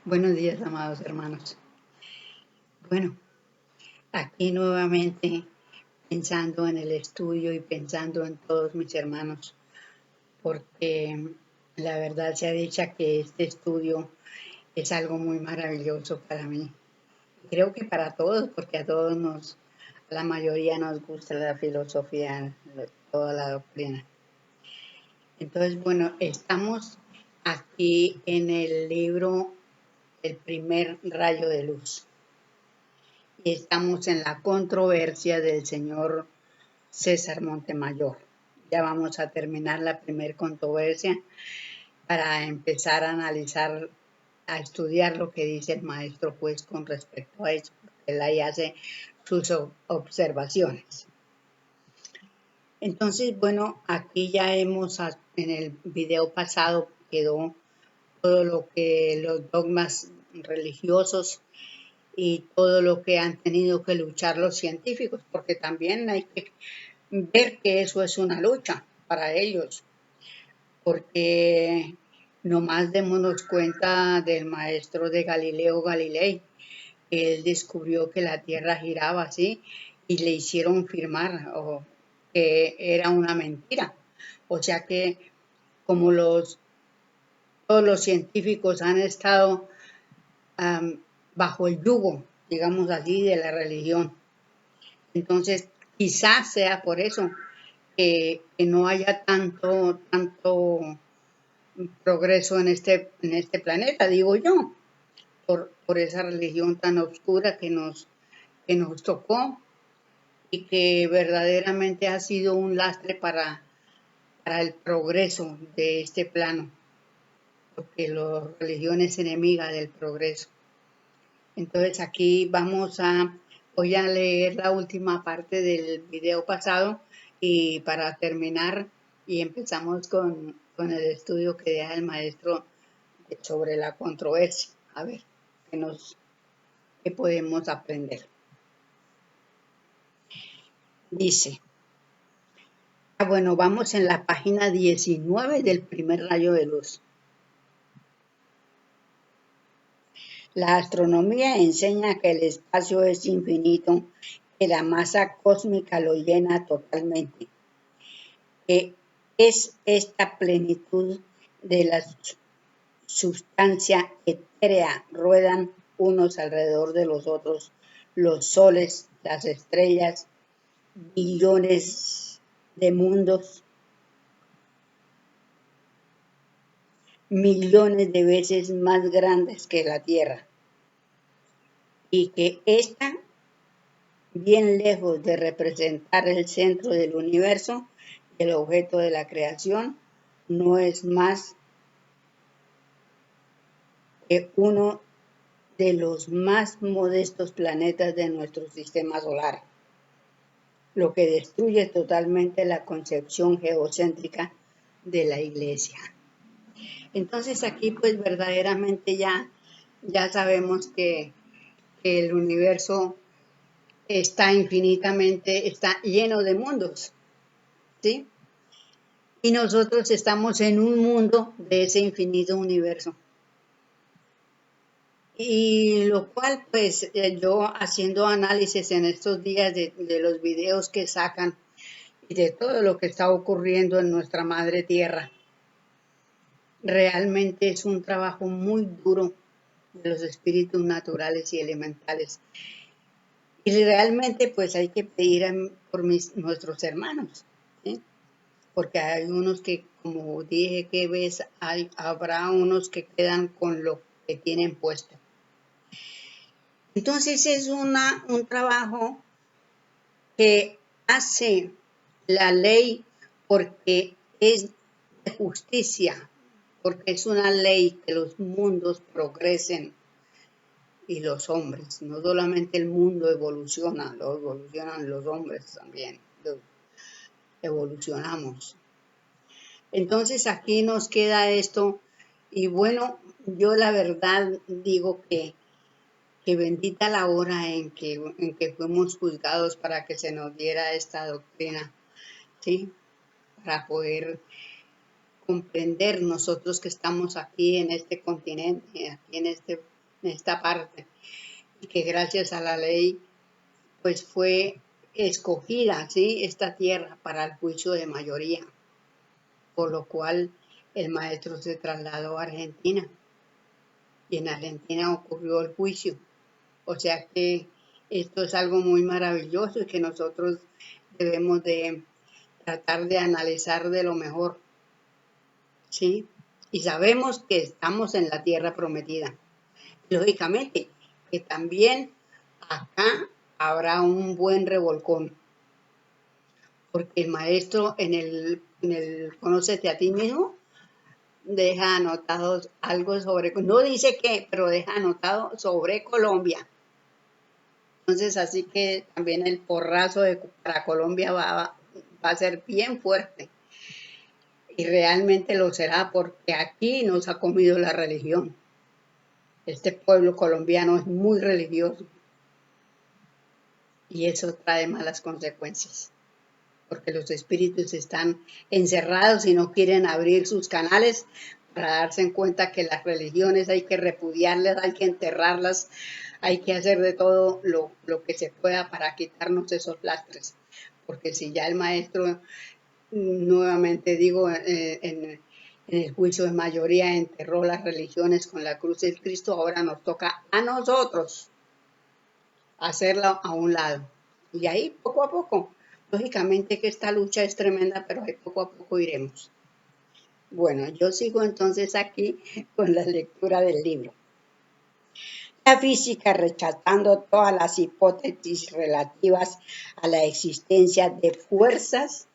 Buenos días, amados hermanos. Bueno, aquí nuevamente pensando en el estudio y pensando en todos mis hermanos, porque la verdad sea dicha que este estudio es algo muy maravilloso para mí. Creo que para todos, porque a la mayoría nos gusta la filosofía, toda la doctrina. Entonces, bueno, estamos aquí en el libro El primer rayo de luz. Estamos en la controversia del señor César Montemayor. Ya vamos a terminar la primera controversia para empezar a analizar, a estudiar lo que dice el maestro juez con respecto a eso, porque él ahí hace sus observaciones. Entonces, bueno, aquí ya en el video pasado quedó todo lo que los dogmas religiosos y todo lo que han tenido que luchar los científicos, porque también hay que ver que eso es una lucha para ellos, porque nomás démonos cuenta del maestro de Galileo Galilei, que él descubrió que la Tierra giraba así y le hicieron firmar que era una mentira. O sea que como todos los científicos han estado bajo el yugo, digamos así, de la religión. Entonces, quizás sea por eso que no haya tanto progreso en este planeta, digo yo, por esa religión tan oscura que nos tocó y que verdaderamente ha sido un lastre para el progreso de este plano, porque la religión es enemiga del progreso. Entonces aquí voy a leer la última parte del video pasado y para terminar y empezamos con el estudio que deja el maestro sobre la controversia. A ver, qué podemos aprender. Dice, bueno, vamos en la página 19 del primer rayo de luz. La astronomía enseña que el espacio es infinito, que la masa cósmica lo llena totalmente, que es esta plenitud de la sustancia etérea, ruedan unos alrededor de los otros, los soles, las estrellas, billones de mundos, millones de veces más grandes que la Tierra, y que esta, bien lejos de representar el centro del universo, el objeto de la creación, no es más que uno de los más modestos planetas de nuestro sistema solar, lo que destruye totalmente la concepción geocéntrica de la Iglesia. Entonces aquí pues verdaderamente ya sabemos que el universo está lleno de mundos, ¿sí? Y nosotros estamos en un mundo de ese infinito universo. Y lo cual, pues, yo haciendo análisis en estos días de los videos que sacan y de todo lo que está ocurriendo en nuestra madre tierra, realmente es un trabajo muy duro de los espíritus naturales y elementales. Y realmente, pues, hay que pedir por nuestros hermanos, ¿sí? Porque hay unos que, como dije, habrá unos que quedan con lo que tienen puesto. Entonces es un trabajo que hace la ley porque es de justicia, porque es una ley que los mundos progresen y los hombres, no solamente el mundo evolucionan los hombres también, evolucionamos. Entonces aquí nos queda esto y bueno, yo la verdad digo que bendita la hora en que fuimos juzgados para que se nos diera esta doctrina, ¿sí? Para poder comprender nosotros que estamos aquí en este continente, aquí en este esta parte, y que gracias a la ley pues fue escogida, ¿sí?, esta tierra para el juicio de mayoría, por lo cual el maestro se trasladó a Argentina y en Argentina ocurrió el juicio. O sea que esto es algo muy maravilloso y que nosotros debemos de tratar de analizar de lo mejor, ¿sí? Y sabemos que estamos en la tierra prometida. Lógicamente, que también acá habrá un buen revolcón, porque el maestro en el Conócete a ti mismo deja anotado algo sobre, no dice qué, pero deja anotado sobre Colombia. Entonces, así que también el porrazo para Colombia va a ser bien fuerte. Y realmente lo será porque aquí nos ha comido la religión. Este pueblo colombiano es muy religioso y eso trae malas consecuencias, porque los espíritus están encerrados y no quieren abrir sus canales para darse en cuenta que las religiones hay que repudiarlas, hay que enterrarlas, hay que hacer de todo lo que se pueda para quitarnos esos lastres, porque si ya el maestro, nuevamente digo, en el juicio de mayoría enterró las religiones con la cruz de Cristo, ahora nos toca a nosotros hacerla a un lado. Y ahí poco a poco, lógicamente que esta lucha es tremenda, pero ahí poco a poco iremos. Bueno, yo sigo entonces aquí con la lectura del libro. La física, rechazando todas las hipótesis relativas a la existencia de fuerzas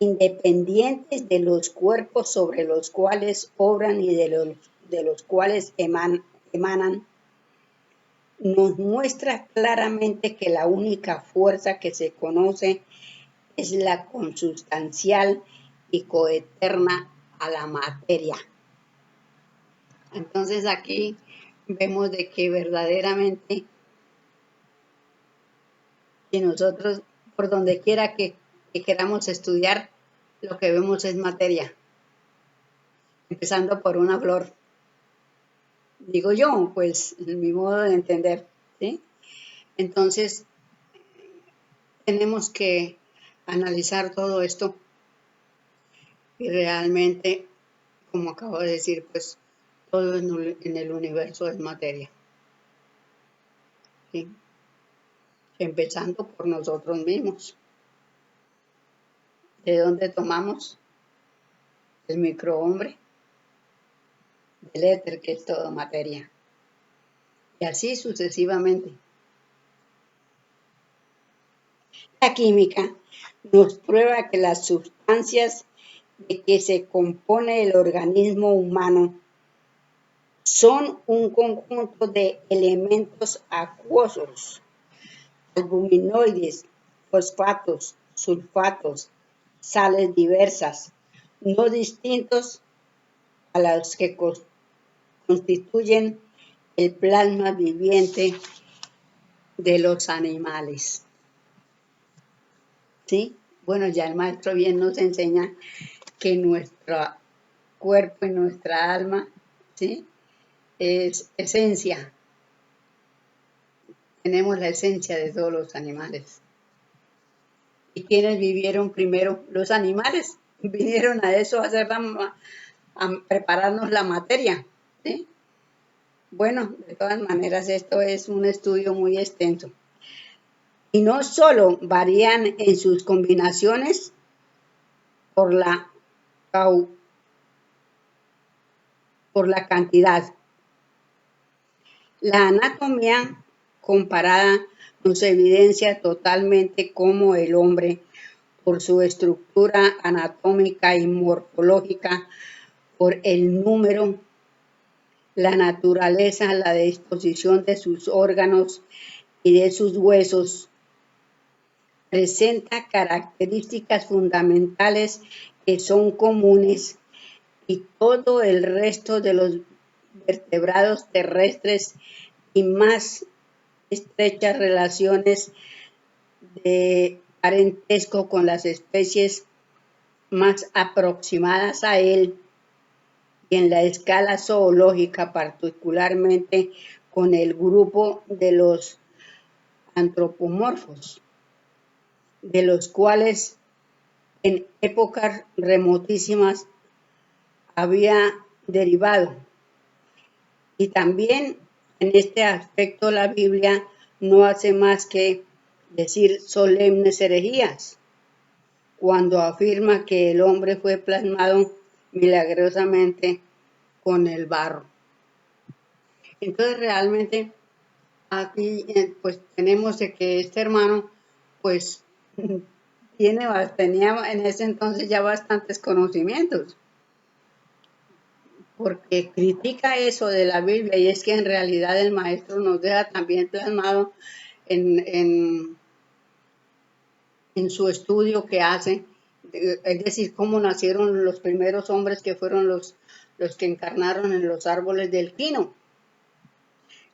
independientes de los cuerpos sobre los cuales obran y de los cuales emanan, nos muestra claramente que la única fuerza que se conoce es la consustancial y coeterna a la materia. Entonces aquí vemos de que verdaderamente que nosotros, por donde quiera que queramos estudiar, lo que vemos es materia, empezando por una flor. Digo yo, pues mi modo de entender, ¿sí? Entonces, tenemos que analizar todo esto y realmente, como acabo de decir, pues todo en el universo es materia, ¿sí? Empezando por nosotros mismos. ¿De dónde tomamos? El microhombre, del éter, que es todo materia. Y así sucesivamente. La química nos prueba que las sustancias de que se compone el organismo humano son un conjunto de elementos acuosos, albuminoides, fosfatos, sulfatos, sales diversas, no distintos a los que constituyen el plasma viviente de los animales. ¿Sí? Bueno, ya el maestro bien nos enseña que nuestro cuerpo y nuestra alma, ¿sí?, es esencia. Tenemos la esencia de todos los animales. ¿Y quiénes vivieron primero? Los animales. Vinieron a eso, a prepararnos la materia, ¿sí? Bueno, de todas maneras, esto es un estudio muy extenso. Y no solo varían en sus combinaciones por la cantidad. La anatomía comparada nos evidencia totalmente cómo el hombre, por su estructura anatómica y morfológica, por el número, la naturaleza, la disposición de sus órganos y de sus huesos, presenta características fundamentales que son comunes y todo el resto de los vertebrados terrestres y más estrechas relaciones de parentesco con las especies más aproximadas a él y en la escala zoológica particularmente con el grupo de los antropomorfos, de los cuales en épocas remotísimas había derivado. Y también en este aspecto la Biblia no hace más que decir solemnes herejías cuando afirma que el hombre fue plasmado milagrosamente con el barro. Entonces realmente aquí pues tenemos de que este hermano pues tenía en ese entonces ya bastantes conocimientos, porque critica eso de la Biblia, y es que en realidad el maestro nos deja también plasmado en su estudio que hace, es decir, cómo nacieron los primeros hombres que fueron los que encarnaron en los árboles del pino.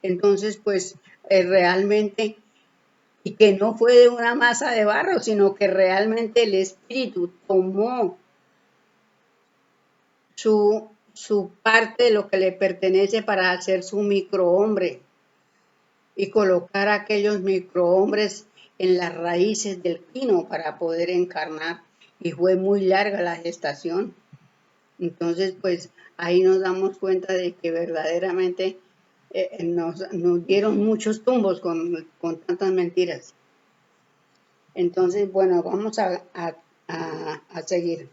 Entonces, pues realmente, y que no fue de una masa de barro, sino que realmente el espíritu tomó su parte de lo que le pertenece para hacer su microhombre y colocar aquellos microhombres en las raíces del pino para poder encarnar. Y fue muy larga la gestación. Entonces, pues ahí nos damos cuenta de que verdaderamente nos dieron muchos tumbos con tantas mentiras. Entonces, bueno, vamos a seguir.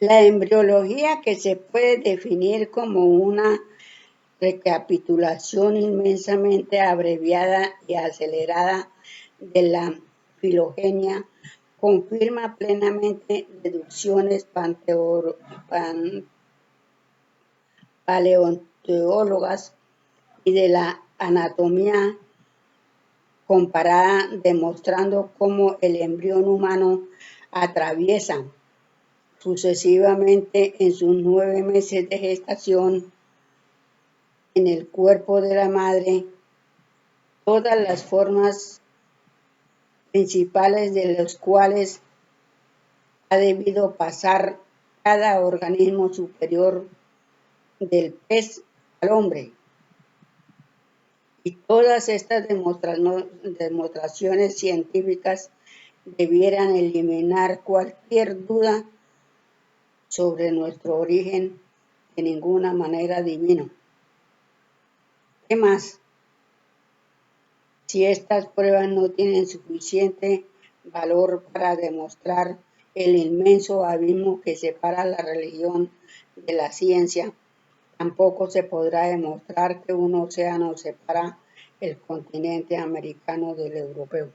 La embriología, que se puede definir como una recapitulación inmensamente abreviada y acelerada de la filogenia, confirma plenamente deducciones paleontólogas y de la anatomía comparada, demostrando cómo el embrión humano atraviesa sucesivamente en sus 9 meses de gestación en el cuerpo de la madre todas las formas principales de los cuales ha debido pasar cada organismo superior del pez al hombre. Y todas estas demostraciones científicas debieran eliminar cualquier duda sobre nuestro origen, de ninguna manera divino. ¿Qué más? Si estas pruebas no tienen suficiente valor para demostrar el inmenso abismo que separa la religión de la ciencia, tampoco se podrá demostrar que un océano separa el continente americano del europeo.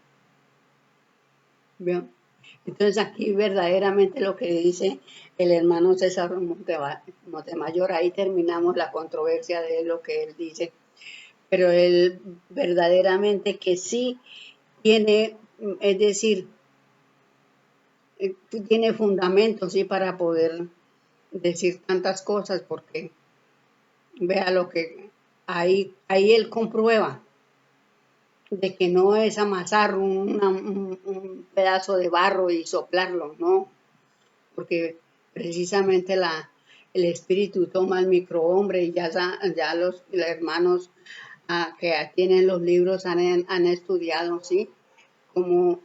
¿Bien? Entonces aquí verdaderamente lo que dice el hermano César Montemayor, ahí terminamos la controversia de lo que él dice, pero él verdaderamente que sí tiene, es decir, tiene fundamentos, sí, para poder decir tantas cosas, porque vea lo que ahí él comprueba de que no es amasar un pedazo de barro y soplarlo, no, porque precisamente el espíritu toma el microhombre, y ya los hermanos que tienen los libros han estudiado, ¿sí? Cómo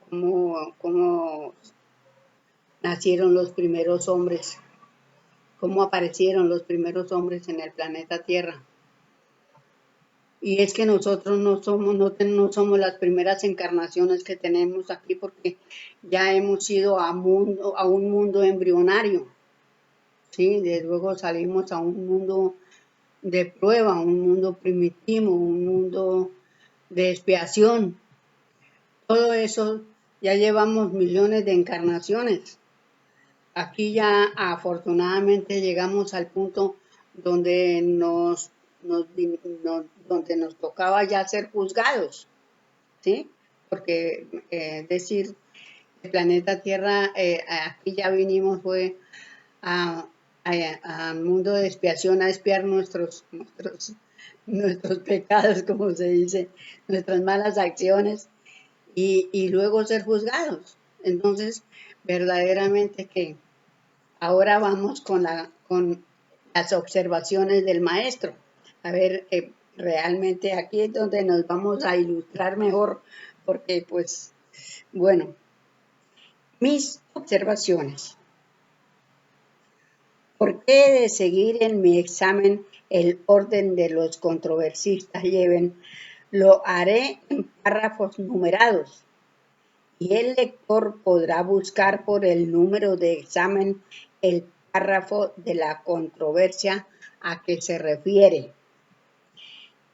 nacieron los primeros hombres, cómo aparecieron los primeros hombres en el planeta Tierra. Y es que nosotros no somos las primeras encarnaciones que tenemos aquí, porque ya hemos ido a un mundo embrionario, ¿sí? De luego salimos a un mundo de prueba, un mundo primitivo, un mundo de expiación. Todo eso ya llevamos millones de encarnaciones. Aquí ya afortunadamente llegamos al punto donde donde nos tocaba ya ser juzgados, ¿sí? Porque decir, el planeta Tierra, aquí ya vinimos fue al mundo de expiación a expiar nuestros pecados, como se dice, nuestras malas acciones, y luego ser juzgados. Entonces, verdaderamente que ahora vamos con las observaciones del maestro. A ver, realmente aquí es donde nos vamos a ilustrar mejor, porque pues, bueno, mis observaciones. ¿Por qué he de seguir en mi examen el orden de los controversistas lleven? Lo haré en párrafos numerados y el lector podrá buscar por el número de examen el párrafo de la controversia a que se refiere.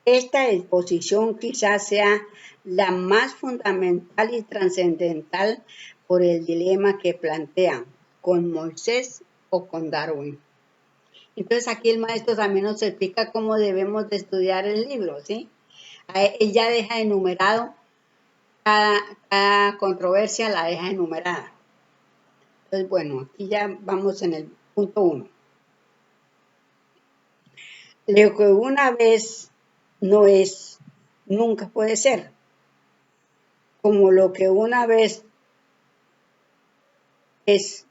Esta exposición quizás sea la más fundamental y trascendental por el dilema que plantea, con Moisés o con Darwin. Entonces aquí el maestro también nos explica cómo debemos de estudiar el libro, ¿sí? Él ya deja enumerado, cada controversia la deja enumerada. Entonces, bueno, aquí ya vamos en el punto 1. Lo que una vez no es, nunca puede ser. Como lo que una vez es,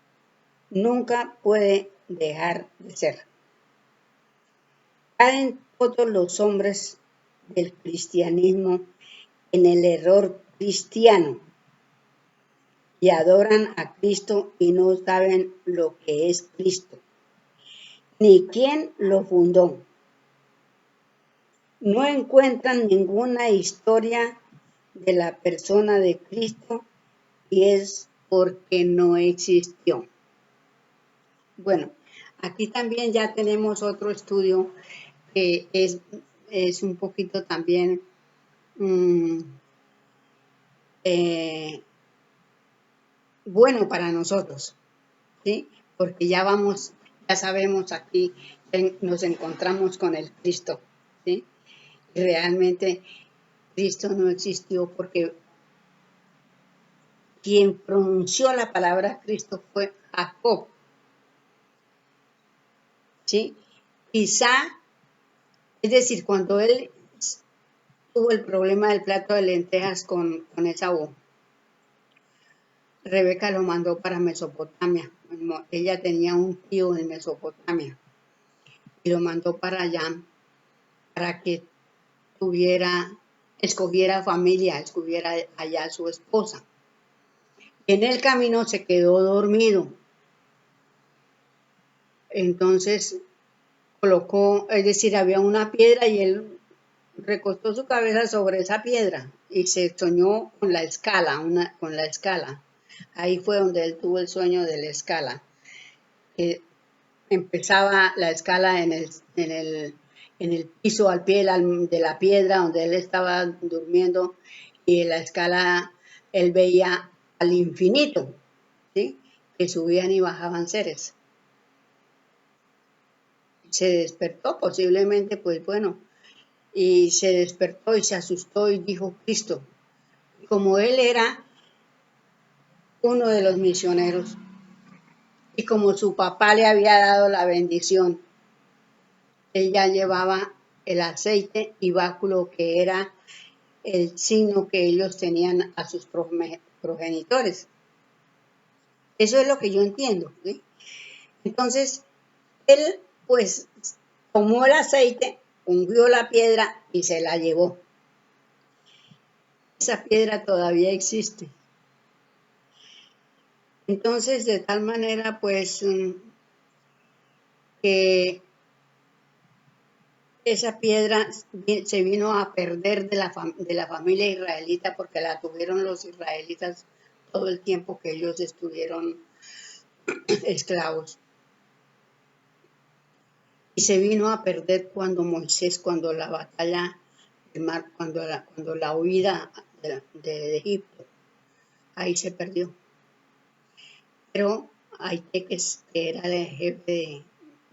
nunca puede dejar de ser. Caen todos los hombres del cristianismo en el error cristiano y adoran a Cristo y no saben lo que es Cristo, ni quién lo fundó. No encuentran ninguna historia de la persona de Cristo y es porque no existió. Bueno, aquí también ya tenemos otro estudio que es un poquito también bueno para nosotros, ¿sí? Porque ya sabemos aquí, nos encontramos con el Cristo, ¿sí? Y realmente Cristo no existió porque quien pronunció la palabra Cristo fue Jacob, ¿sí? Quizá, es decir, cuando él tuvo el problema del plato de lentejas con Esaú, Rebeca lo mandó para Mesopotamia. Ella tenía un tío en Mesopotamia y lo mandó para allá para que escogiera familia, escogiera allá a su esposa. En el camino se quedó dormido. Entonces es decir, había una piedra y él recostó su cabeza sobre esa piedra y se soñó con la escala, con la escala. Ahí fue donde él tuvo el sueño de la escala. Empezaba la escala en el piso al pie de la piedra donde él estaba durmiendo y en la escala él veía al infinito, ¿sí? Que subían y bajaban seres. Se despertó posiblemente, pues bueno, y se despertó y se asustó y dijo Cristo. Como él era uno de los misioneros y como su papá le había dado la bendición, él ya llevaba el aceite y báculo que era el signo que ellos tenían a sus progenitores. Eso es lo que yo entiendo, ¿sí? Entonces, él pues tomó el aceite, ungió la piedra y se la llevó. Esa piedra todavía existe. Entonces, de tal manera, pues, que esa piedra se vino a perder de la familia israelita porque la tuvieron los israelitas todo el tiempo que ellos estuvieron esclavos. Y se vino a perder cuando Moisés, cuando la batalla del mar, cuando la huida de Egipto, ahí se perdió. Pero Aiteques, que era el jefe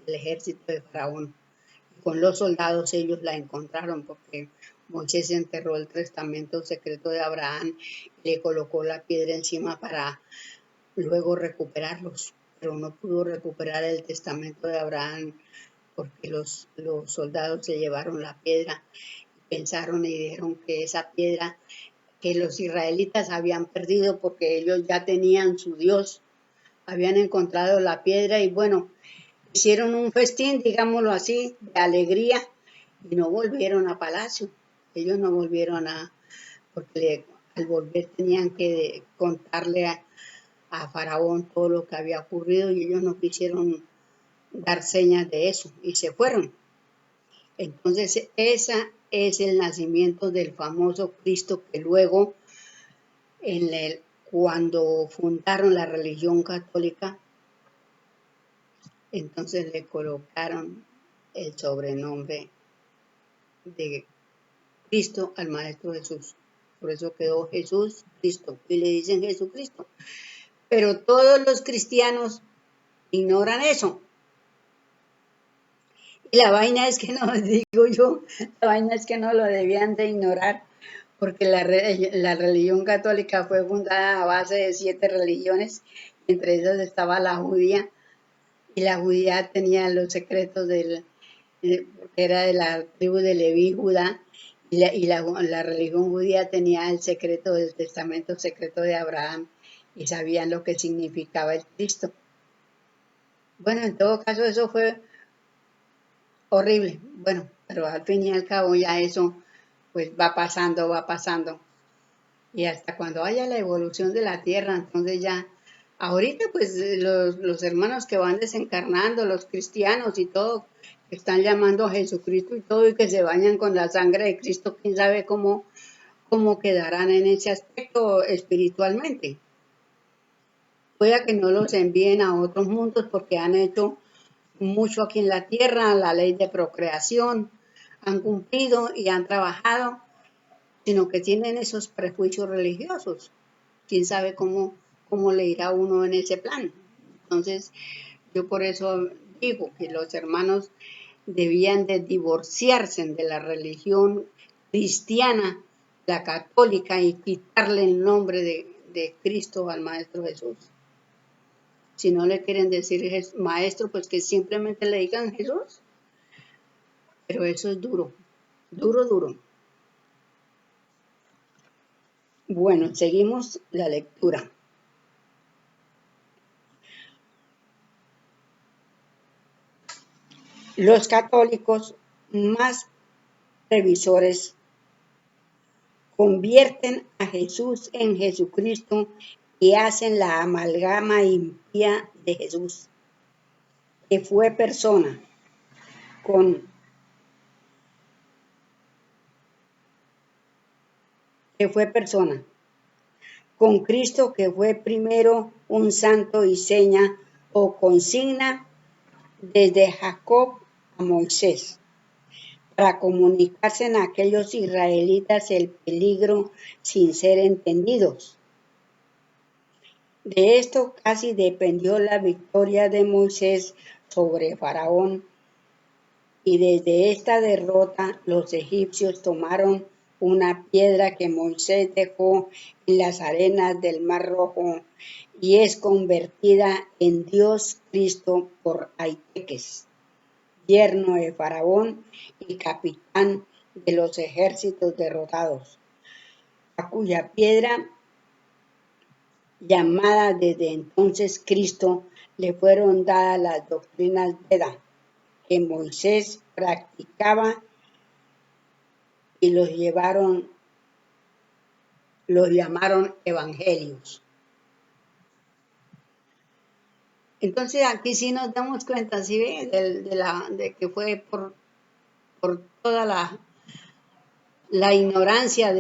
del ejército de Faraón, con los soldados ellos la encontraron porque Moisés enterró el testamento secreto de Abraham y le colocó la piedra encima para luego recuperarlos, pero no pudo recuperar el testamento de Abraham porque los soldados se llevaron la piedra, pensaron y dijeron que esa piedra que los israelitas habían perdido porque ellos ya tenían su Dios, habían encontrado la piedra y bueno, hicieron un festín, digámoslo así, de alegría y no volvieron a palacio. Ellos no volvieron porque al volver tenían que contarle a Faraón todo lo que había ocurrido y ellos no quisieron dar señas de eso y se fueron. Entonces, ese es el nacimiento del famoso Cristo que luego, cuando fundaron la religión católica, entonces le colocaron el sobrenombre de Cristo al Maestro Jesús. Por eso quedó Jesús Cristo y le dicen Jesucristo. Pero todos los cristianos ignoran eso. Y la vaina es que no, digo yo, la vaina es que no lo debían de ignorar, porque la religión católica fue fundada a base de 7 religiones, entre esas estaba la judía, y la judía tenía los secretos era de la tribu de Leví, Judá, y la religión judía tenía el secreto del testamento secreto de Abraham, y sabían lo que significaba el Cristo. Bueno, en todo caso eso fue horrible, bueno, pero al fin y al cabo ya eso pues va pasando, y hasta cuando haya la evolución de la Tierra, entonces ya, ahorita pues los hermanos que van desencarnando, los cristianos y todo, están llamando a Jesucristo y todo, y que se bañan con la sangre de Cristo, quién sabe cómo quedarán en ese aspecto espiritualmente. Puede que no los envíen a otros mundos porque han hecho mucho aquí en la tierra, la ley de procreación, han cumplido y han trabajado, sino que tienen esos prejuicios religiosos. Quién sabe cómo le irá uno en ese plan. Entonces, yo por eso digo que los hermanos debían de divorciarse de la religión cristiana, la católica, y quitarle el nombre de Cristo al Maestro Jesús. Si no le quieren decir Maestro, pues que simplemente le digan Jesús. Pero eso es duro, duro. Bueno, seguimos la lectura. Los católicos más previsores convierten a Jesús en Jesucristo y hacen la amalgama impía de Jesús, que fue persona, con Cristo, que fue primero un santo y seña o consigna desde Jacob a Moisés, para comunicarse a aquellos israelitas el peligro sin ser entendidos. De esto casi dependió la victoria de Moisés sobre Faraón, y desde esta derrota los egipcios tomaron una piedra que Moisés dejó en las arenas del Mar Rojo y es convertida en Dios Cristo por Aiteques, yerno de Faraón y capitán de los ejércitos derrotados, a cuya piedra, llamada desde entonces Cristo, le fueron dadas las doctrinas Veda que Moisés practicaba y los llamaron evangelios. Entonces aquí sí nos damos cuenta, ¿sí ve? De que fue por toda la ignorancia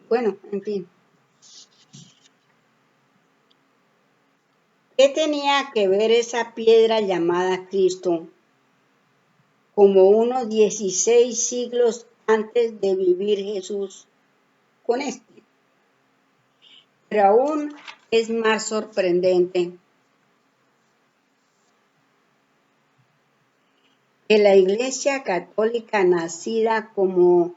bueno, en fin. ¿Qué tenía que ver esa piedra llamada Cristo como unos 16 siglos antes de vivir Jesús con este? Pero aún es más sorprendente que la Iglesia Católica, nacida como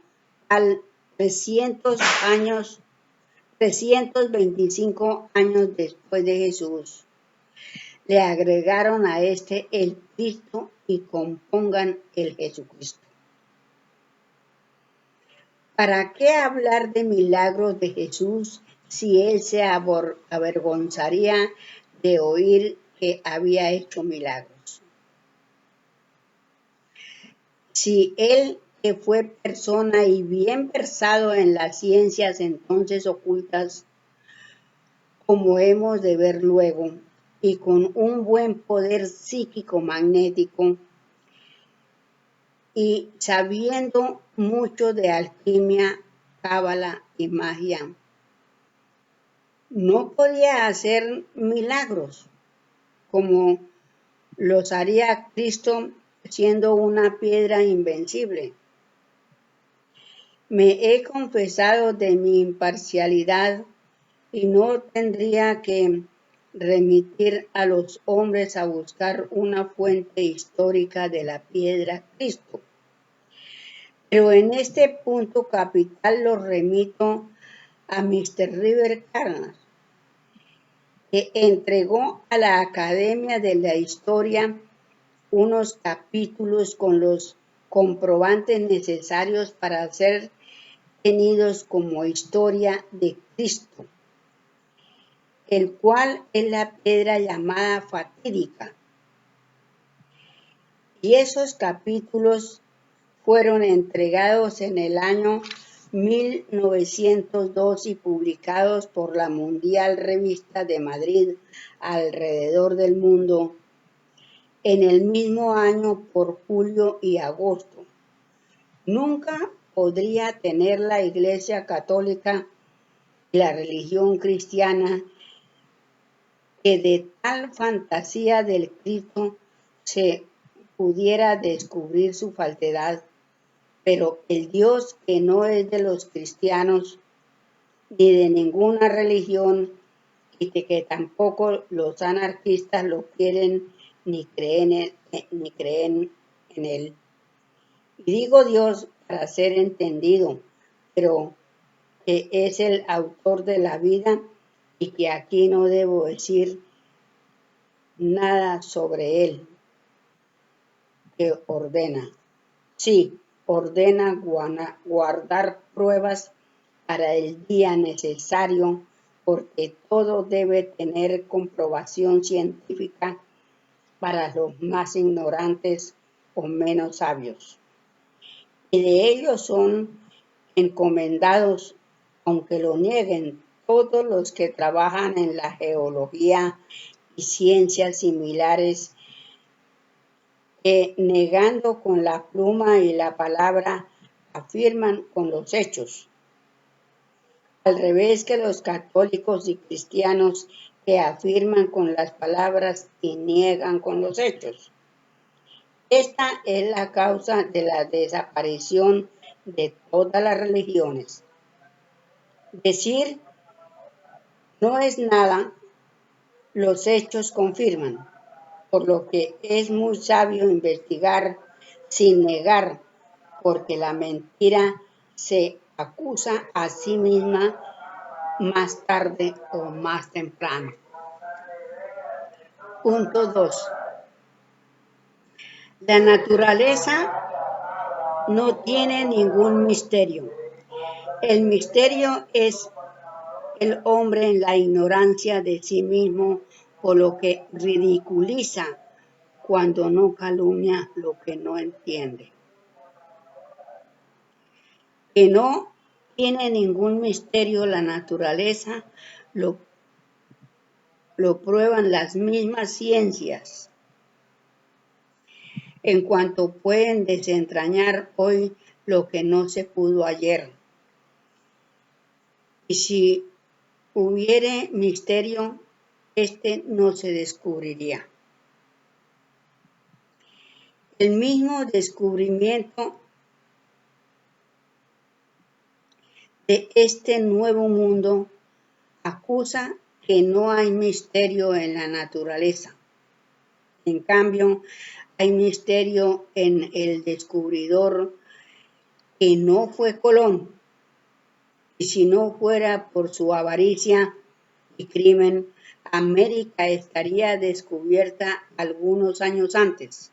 al 325 años después de Jesús, le agregaron a este el Cristo y compongan el Jesucristo. ¿Para qué hablar de milagros de Jesús si él se avergonzaría de oír que había hecho milagros? Si él, que fue persona y bien versado en las ciencias entonces ocultas, como hemos de ver luego, y con un buen poder psíquico magnético, y sabiendo mucho de alquimia, cábala y magia, no podía hacer milagros como los haría Cristo siendo una piedra invencible. Me he confesado de mi imparcialidad y no tendría que remitir a los hombres a buscar una fuente histórica de la piedra Cristo. Pero en este punto capital lo remito a Mr. River Carnas, que entregó a la Academia de la Historia unos capítulos con los comprobantes necesarios para ser tenidos como historia de Cristo, el cual es la piedra llamada fatídica. Y esos capítulos fueron entregados en el año 1902 y publicados por la Mundial Revista de Madrid alrededor del mundo en el mismo año por julio y agosto. Nunca podría tener la Iglesia Católica y la religión cristiana que de tal fantasía del Cristo se pudiera descubrir su falsedad, pero el Dios que no es de los cristianos ni de ninguna religión y que tampoco los anarquistas lo quieren ni creen en él. Y digo Dios para ser entendido, pero que es el autor de la vida y que aquí no debo decir nada sobre él, que ordena. Sí, ordena guardar pruebas para el día necesario, porque todo debe tener comprobación científica para los más ignorantes o menos sabios. Y de ellos son encomendados, aunque lo nieguen, todos los que trabajan en la geología y ciencias similares, que negando con la pluma y la palabra, afirman con los hechos. Al revés que los católicos y cristianos que afirman con las palabras y niegan con los hechos. Esta es la causa de la desaparición de todas las religiones. Decir no es nada, los hechos confirman, por lo que es muy sabio investigar sin negar, porque la mentira se acusa a sí misma más tarde o más temprano. Punto 2. La naturaleza no tiene ningún misterio. El misterio es el hombre en la ignorancia de sí mismo, por lo que ridiculiza cuando no calumnia lo que no entiende. Que no tiene ningún misterio la naturaleza, lo prueban las mismas ciencias, en cuanto pueden desentrañar hoy lo que no se pudo ayer. Y si hubiere misterio, este no se descubriría. El mismo descubrimiento de este nuevo mundo acusa que no hay misterio en la naturaleza. En cambio, hay misterio en el descubridor, que no fue Colón, y si no fuera por su avaricia y crimen, América estaría descubierta algunos años antes.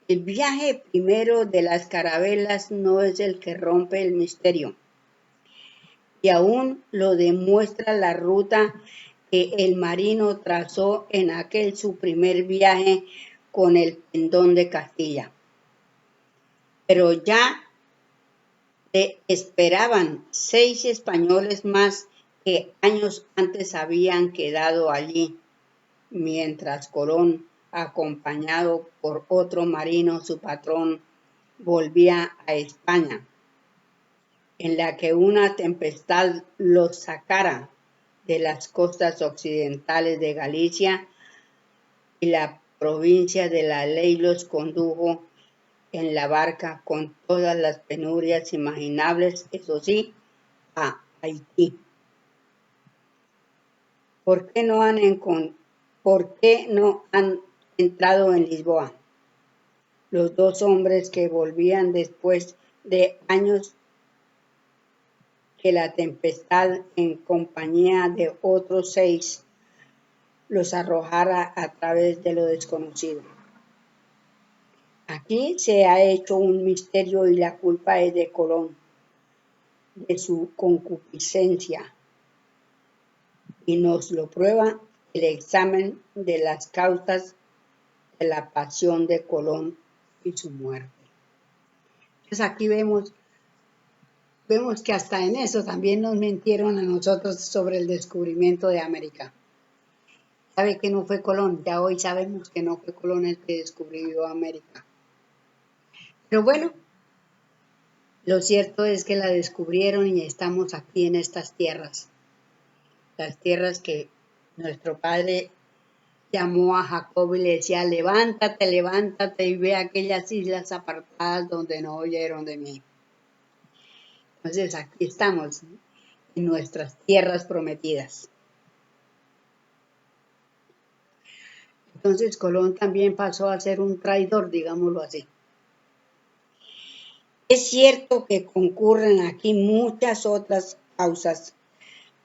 El viaje primero de las carabelas no es el que rompe el misterio, y aún lo demuestra la ruta que el marino trazó en aquel su primer viaje con el pendón de Castilla. pero ya le esperaban 6 españoles más que años antes habían quedado allí, mientras Colón, acompañado por otro marino, su patrón, volvía a España, en la que una tempestad los sacara de las costas occidentales de Galicia y la provincia de la Ley los condujo en la barca con todas las penurias imaginables, eso sí, a Haití. ¿Por qué no han entrado en Lisboa? Los 2 hombres que volvían después de años que la tempestad, en compañía de otros 6, los arrojara a través de lo desconocido. Aquí se ha hecho un misterio y la culpa es de Colón, de su concupiscencia, y nos lo prueba el examen de las causas de la pasión de Colón y su muerte. Entonces aquí vemos que hasta en eso también nos mintieron a nosotros sobre el descubrimiento de América. Sabe que no fue Colón, ya hoy sabemos que no fue Colón el que descubrió América. Pero bueno, lo cierto es que la descubrieron y estamos aquí en estas tierras. Las tierras que nuestro padre llamó a Jacob y le decía, levántate, levántate y ve aquellas islas apartadas donde no oyeron de mí. Entonces aquí estamos en nuestras tierras prometidas. Entonces Colón también pasó a ser un traidor, digámoslo así. Es cierto que concurren aquí muchas otras causas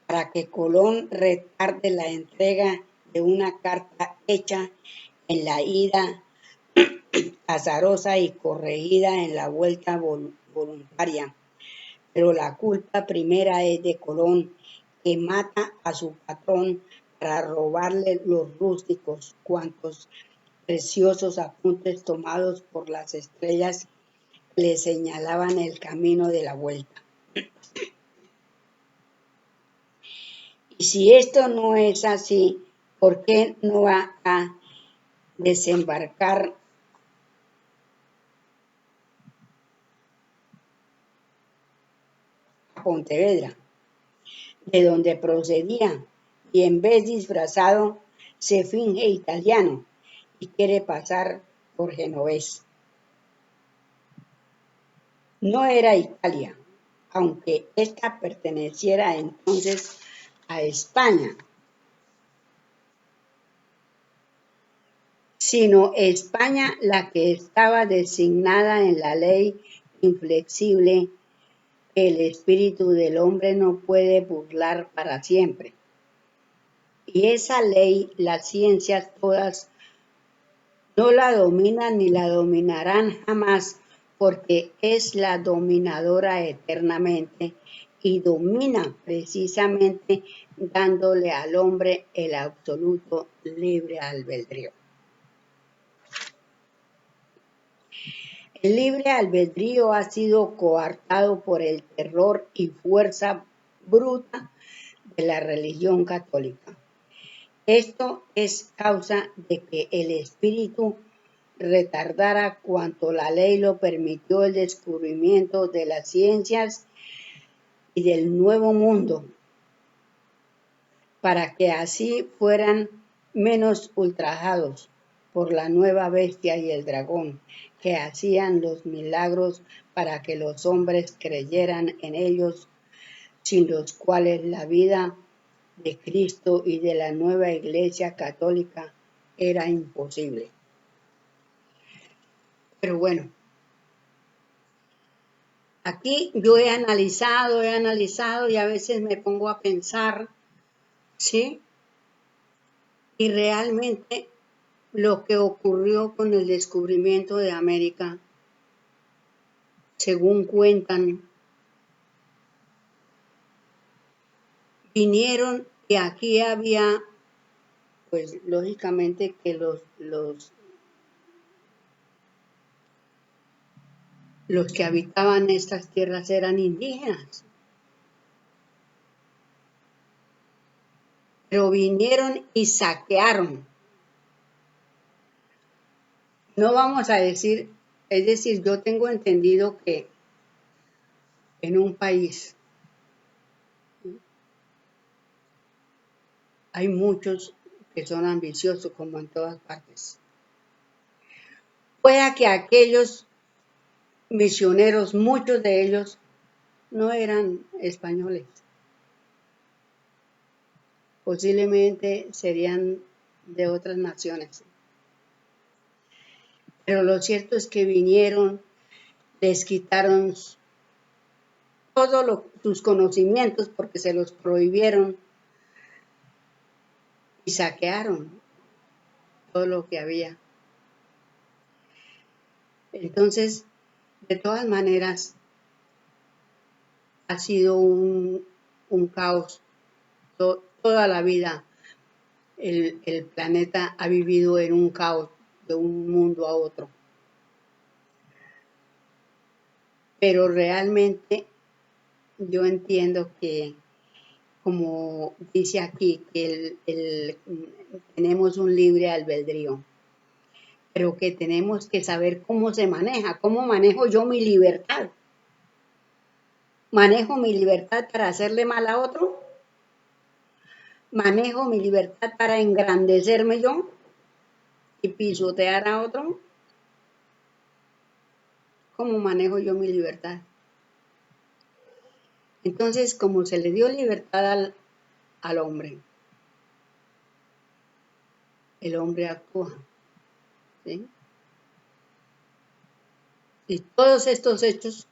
para que Colón retarde la entrega de una carta hecha en la ida azarosa y corregida en la vuelta voluntaria. Pero la culpa primera es de Colón, que mata a su patrón para robarle los rústicos cuantos preciosos apuntes tomados por las estrellas le señalaban el camino de la vuelta. Y si esto no es así, ¿por qué no va a desembarcar a Pontevedra, de donde procedía, y en vez disfrazado se finge italiano y quiere pasar por genovés? No era Italia, aunque ésta perteneciera entonces a España, sino España la que estaba designada en la ley inflexible que el espíritu del hombre no puede burlar para siempre. Y esa ley las ciencias todas no la dominan ni la dominarán jamás, porque es la dominadora eternamente y domina precisamente dándole al hombre el absoluto libre albedrío. El libre albedrío ha sido coartado por el terror y fuerza bruta de la religión católica. Esto es causa de que el espíritu retardara cuanto la ley lo permitió el descubrimiento de las ciencias y del nuevo mundo, para que así fueran menos ultrajados por la nueva bestia y el dragón, que hacían los milagros para que los hombres creyeran en ellos, sin los cuales la vida de Cristo y de la nueva Iglesia católica era imposible. Pero bueno, aquí yo he analizado y a veces me pongo a pensar, ¿sí? Y realmente lo que ocurrió con el descubrimiento de América, según cuentan, vinieron y aquí había, pues lógicamente que los los que habitaban estas tierras eran indígenas, pero vinieron y saquearon. No vamos a decir, es decir, yo tengo entendido que en un país hay muchos que son ambiciosos, como en todas partes. Pueda que aquellos misioneros, muchos de ellos, no eran españoles. Posiblemente serían de otras naciones. Pero lo cierto es que vinieron, les quitaron todos sus conocimientos porque se los prohibieron y saquearon todo lo que había. Entonces, de todas maneras, ha sido un caos. Toda la vida el planeta ha vivido en un caos de un mundo a otro. Pero realmente yo entiendo que, como dice aquí, que tenemos un libre albedrío, pero que tenemos que saber cómo se maneja, cómo manejo yo mi libertad. ¿Manejo mi libertad para hacerle mal a otro? ¿Manejo mi libertad para engrandecerme yo y pisotear a otro? ¿Cómo manejo yo mi libertad? Entonces, como se le dio libertad al hombre, el hombre actúa. ¿Sí? Y todos estos hechos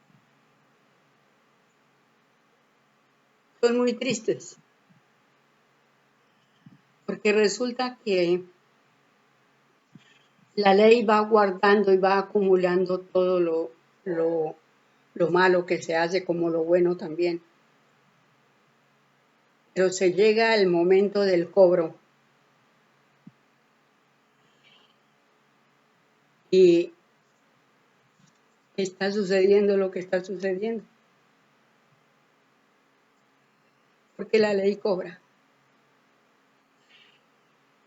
son muy tristes, porque resulta que la ley va guardando y va acumulando todo lo malo que se hace como lo bueno también. Pero se llega el momento del cobro y está sucediendo lo que está sucediendo, porque la ley cobra.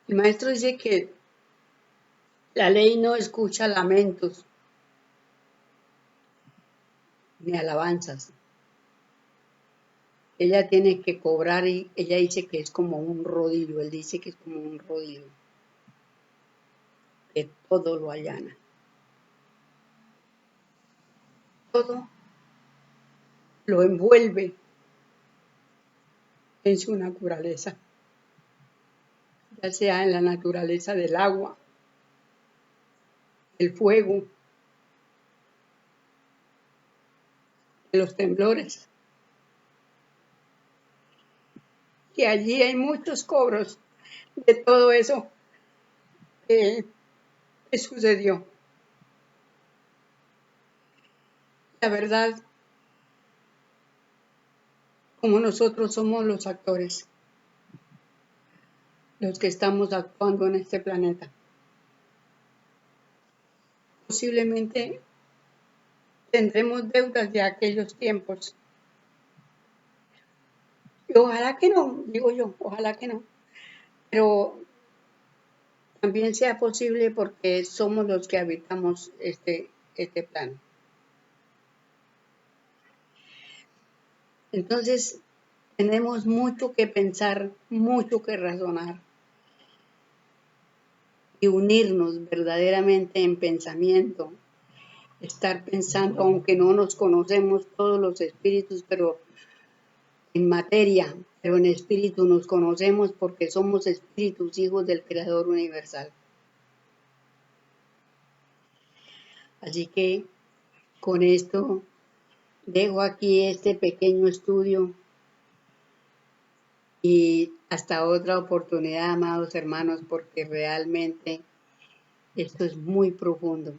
El maestro dice que la ley no escucha lamentos ni alabanzas. Ella tiene que cobrar y ella dice que es como un rodillo, él dice que es como un rodillo, que todo lo allana. Todo lo envuelve en su naturaleza, ya sea en la naturaleza del agua, el fuego, de los temblores. Y allí hay muchos cobros de todo eso que sucedió. La verdad, como nosotros somos los actores, los que estamos actuando en este planeta, posiblemente tendremos deudas de aquellos tiempos. Y ojalá que no, digo yo, ojalá que no. Pero también sea posible porque somos los que habitamos este plano. Entonces, tenemos mucho que pensar, mucho que razonar y unirnos verdaderamente en pensamiento. Estar pensando, aunque no nos conocemos todos los espíritus, pero en materia, pero en espíritu nos conocemos porque somos espíritus, hijos del Creador universal. Así que con esto dejo aquí este pequeño estudio y hasta otra oportunidad, amados hermanos, porque realmente esto es muy profundo.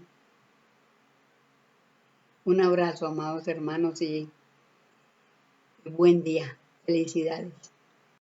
Un abrazo, amados hermanos, y buen día. Felicidades.